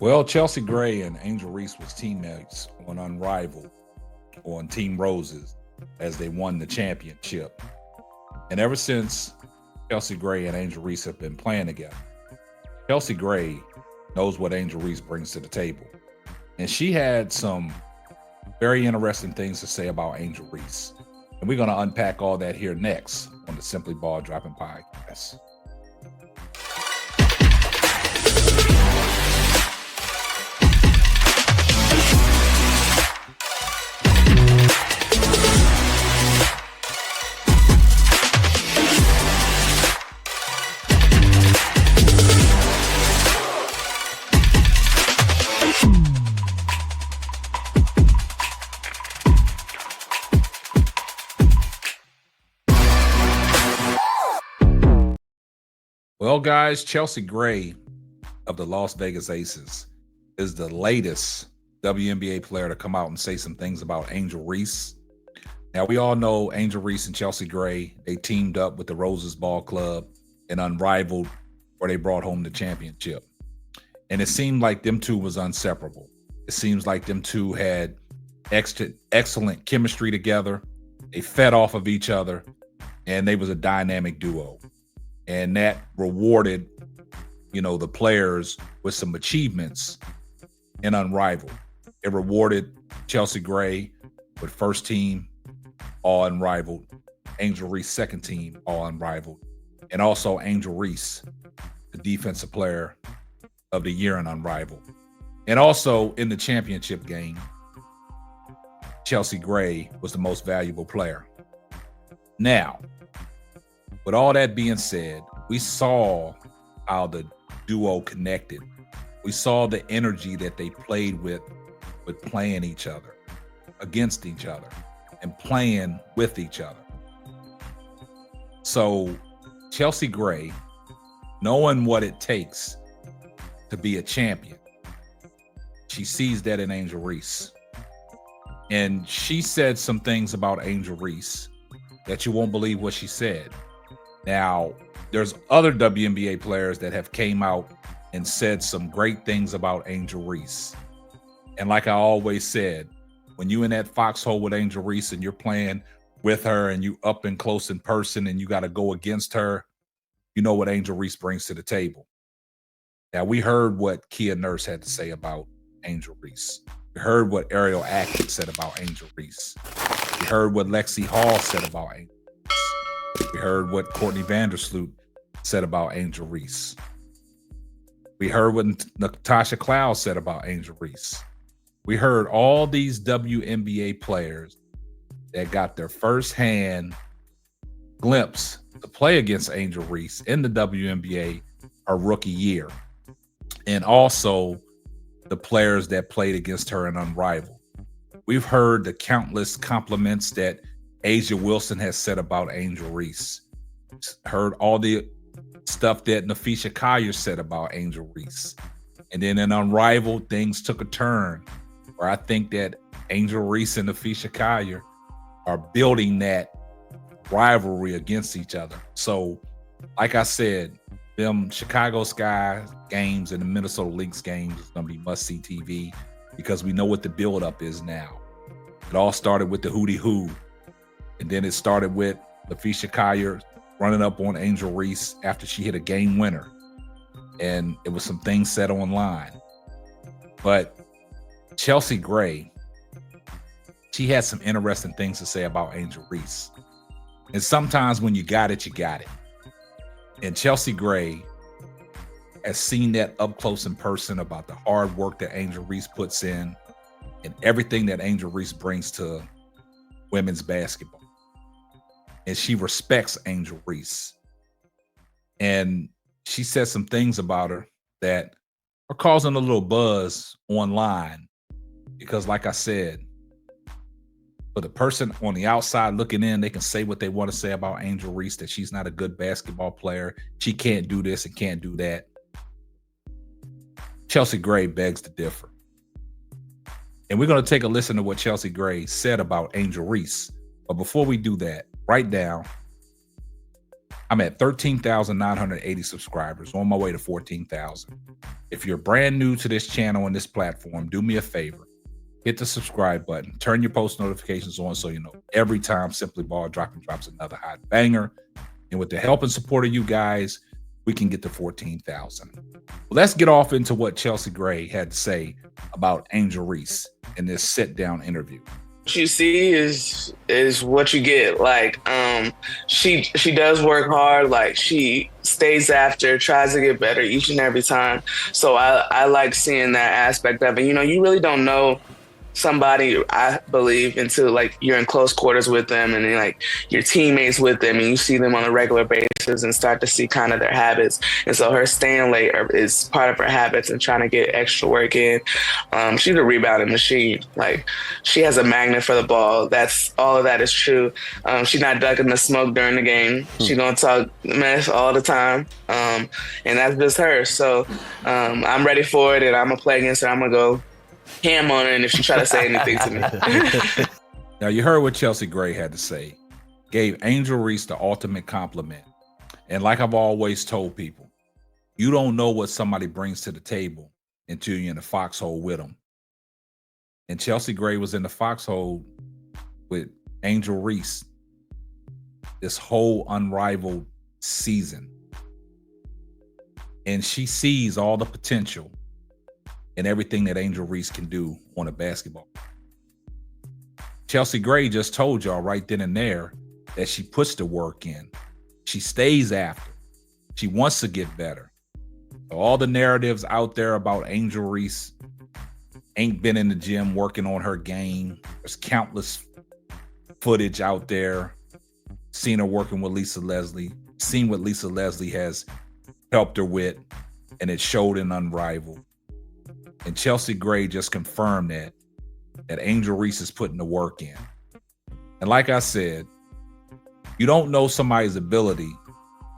Well, Chelsea Gray and Angel Reese was teammates on Unrivaled on Team Roses as they won the championship. And ever since Chelsea Gray and Angel Reese have been playing together, Chelsea Gray knows what Angel Reese brings to the table. And she had some very interesting things to say about Angel Reese. And we're going to unpack all that here next on the Simply Ball Dropping Podcast. Well, guys, Chelsea Gray of the Las Vegas Aces is the latest WNBA player to come out and say some things about Angel Reese. Now, we all know Angel Reese and Chelsea Gray, they teamed up with the Roses Ball Club and Unrivaled, where they brought home the championship. And it seemed like them two was inseparable. It seems like them two had excellent chemistry together. They fed off of each other, and they was a dynamic duo. And that rewarded, the players with some achievements in Unrivaled. It rewarded Chelsea Gray with first team All Unrivaled, Angel Reese second team All Unrivaled, and also Angel Reese, the defensive player of the year in Unrivaled. And also in the championship game, Chelsea Gray was the most valuable player. Now, with all that being said, we saw how the duo connected. We saw the energy that they played with playing each other, against each other, and playing with each other. So Chelsea Gray, knowing what it takes to be a champion, she sees that in Angel Reese. And she said some things about Angel Reese that you won't believe what she said. Now, there's other WNBA players that have came out and said some great things about Angel Reese. And like I always said, when you in that foxhole with Angel Reese and you're playing with her and you up and close in person and you got to go against her, you know what Angel Reese brings to the table. Now, we heard what Kia Nurse had to say about Angel Reese. We heard what Ariel Atkins said about Angel Reese. We heard what Lexi Hall said about Angel Reese. We heard what Courtney Vandersloot said about Angel Reese. We heard what Natasha Cloud said about Angel Reese. We heard all these WNBA players that got their first-hand glimpse to play against Angel Reese in the WNBA her rookie year. And also the players that played against her in Unrivaled. We've heard the countless compliments that Asia Wilson has said about Angel Reese. Heard all the stuff that Nafisha Collier said about Angel Reese. And then in Unrivaled, things took a turn where I think that Angel Reese and Nafisha Collier are building that rivalry against each other. So, like I said, them Chicago Sky games and the Minnesota Lynx games is going to be must-see TV because we know what the build-up is now. It all started with the Hootie Hoo, and then it started with Nafisha Collier running up on Angel Reese after she hit a game winner. And it was some things said online. But Chelsea Gray, she had some interesting things to say about Angel Reese. And sometimes when you got it, you got it. And Chelsea Gray has seen that up close in person about the hard work that Angel Reese puts in and everything that Angel Reese brings to women's basketball. And she respects Angel Reese. And she said some things about her that are causing a little buzz online because, like I said, for the person on the outside looking in, they can say what they want to say about Angel Reese, that she's not a good basketball player. She can't do this and can't do that. Chelsea Gray begs to differ. And we're going to take a listen to what Chelsea Gray said about Angel Reese. But before we do that, right now, I'm at 13,980 subscribers, on my way to 14,000. If you're brand new to this channel and this platform, do me a favor. Hit the subscribe button. Turn your post notifications on so you know every time Simply Ball drops another hot banger. And with the help and support of you guys, we can get to 14,000. Well, let's get off into what Chelsea Gray had to say about Angel Reese in this sit-down interview. What you see is what you get. Like, she does work hard. Like, she stays after, tries to get better each and every time. So I like seeing that aspect of it. You know, you really don't know somebody, I believe, until like you're in close quarters with them and like your teammates with them and you see them on a regular basis and start to see kind of their habits. And so her staying late is part of her habits and trying to get extra work in. She's a rebounding machine. Like, she has a magnet for the ball. That's all of that is true. She's not ducking the smoke during the game. She's gonna talk mess all the time. And that's just her. So I'm ready for it and I'm gonna play against her. I'm gonna go ham on her, and if she try to say anything to me. Now, you heard what Chelsea Gray had to say. Gave Angel Reese the ultimate compliment. And like I've always told people, you don't know what somebody brings to the table until you're in the foxhole with them. And Chelsea Gray was in the foxhole with Angel Reese this whole unrivaled season. And she sees all the potential and everything that Angel Reese can do on a basketball. Chelsea Gray just told y'all right then and there that she puts the work in. She stays after. She wants to get better. So all the narratives out there about Angel Reese ain't been in the gym working on her game. There's countless footage out there. Seen her working with Lisa Leslie. Seen what Lisa Leslie has helped her with, and it showed in Unrivaled. And Chelsea Gray just confirmed that Angel Reese is putting the work in. And like I said, you don't know somebody's ability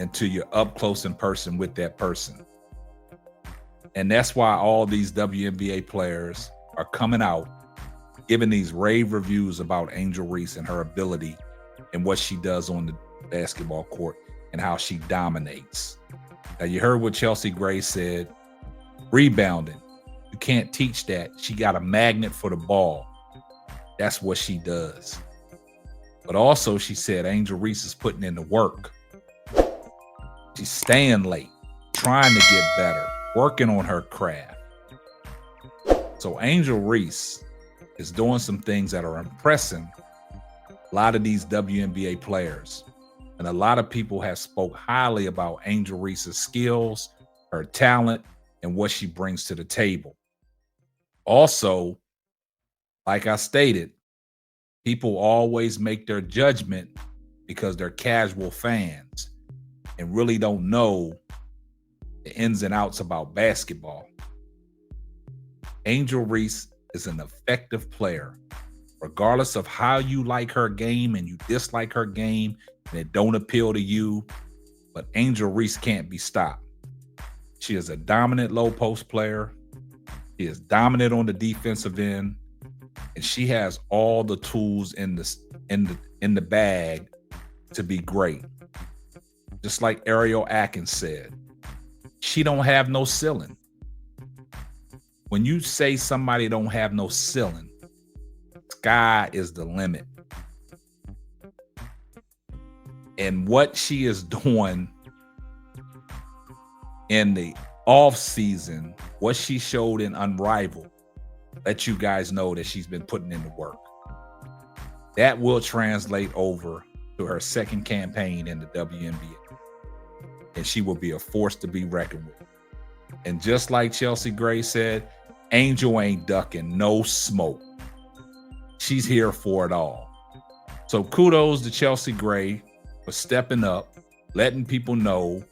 until you're up close in person with that person. And that's why all these WNBA players are coming out, giving these rave reviews about Angel Reese and her ability and what she does on the basketball court and how she dominates. Now, you heard what Chelsea Gray said. Rebounding. You can't teach that. She got a magnet for the ball. That's what she does. But also, she said Angel Reese is putting in the work. She's staying late, trying to get better, working on her craft. So Angel Reese is doing some things that are impressing a lot of these WNBA players. And a lot of people have spoke highly about Angel Reese's skills, her talent, and what she brings to the table. Also, like I stated, people always make their judgment because they're casual fans and really don't know the ins and outs about basketball. Angel Reese is an effective player, regardless of how you like her game and you dislike her game and it don't appeal to you, but Angel Reese can't be stopped. She is a dominant low post player. She is dominant on the defensive end, and she has all the tools in the bag to be great. Just like Ariel Atkins said, she don't have no ceiling. When you say somebody don't have no ceiling, sky is the limit. And what she is doing in the off season, what she showed in Unrivaled, let you guys know that she's been putting in the work. That will translate over to her second campaign in the WNBA. And she will be a force to be reckoned with. And just like Chelsea Gray said, Angel ain't ducking no smoke. She's here for it all. So kudos to Chelsea Gray for stepping up, letting people know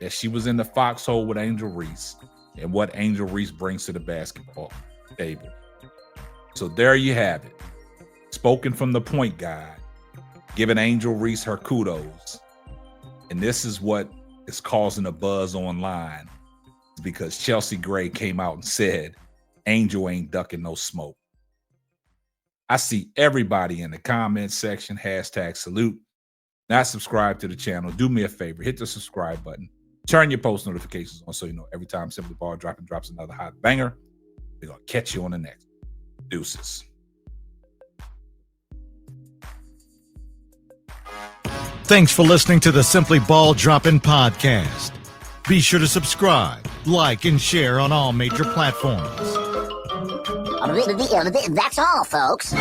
that she was in the foxhole with Angel Reese and what Angel Reese brings to the basketball table. So there you have it. Spoken from the point guard, giving Angel Reese her kudos. And this is what is causing a buzz online, because Chelsea Gray came out and said, Angel ain't ducking no smoke. I see everybody in the comment section, hashtag salute. not subscribed to the channel, do me a favor, hit the subscribe button, turn your post notifications on so you know every time Simply Ball drops another hot banger. We're going to catch you on the next. Deuces. Thanks for listening to the Simply Ball Droppin' podcast. Be sure to subscribe, like, and share on all major platforms. That's all, folks.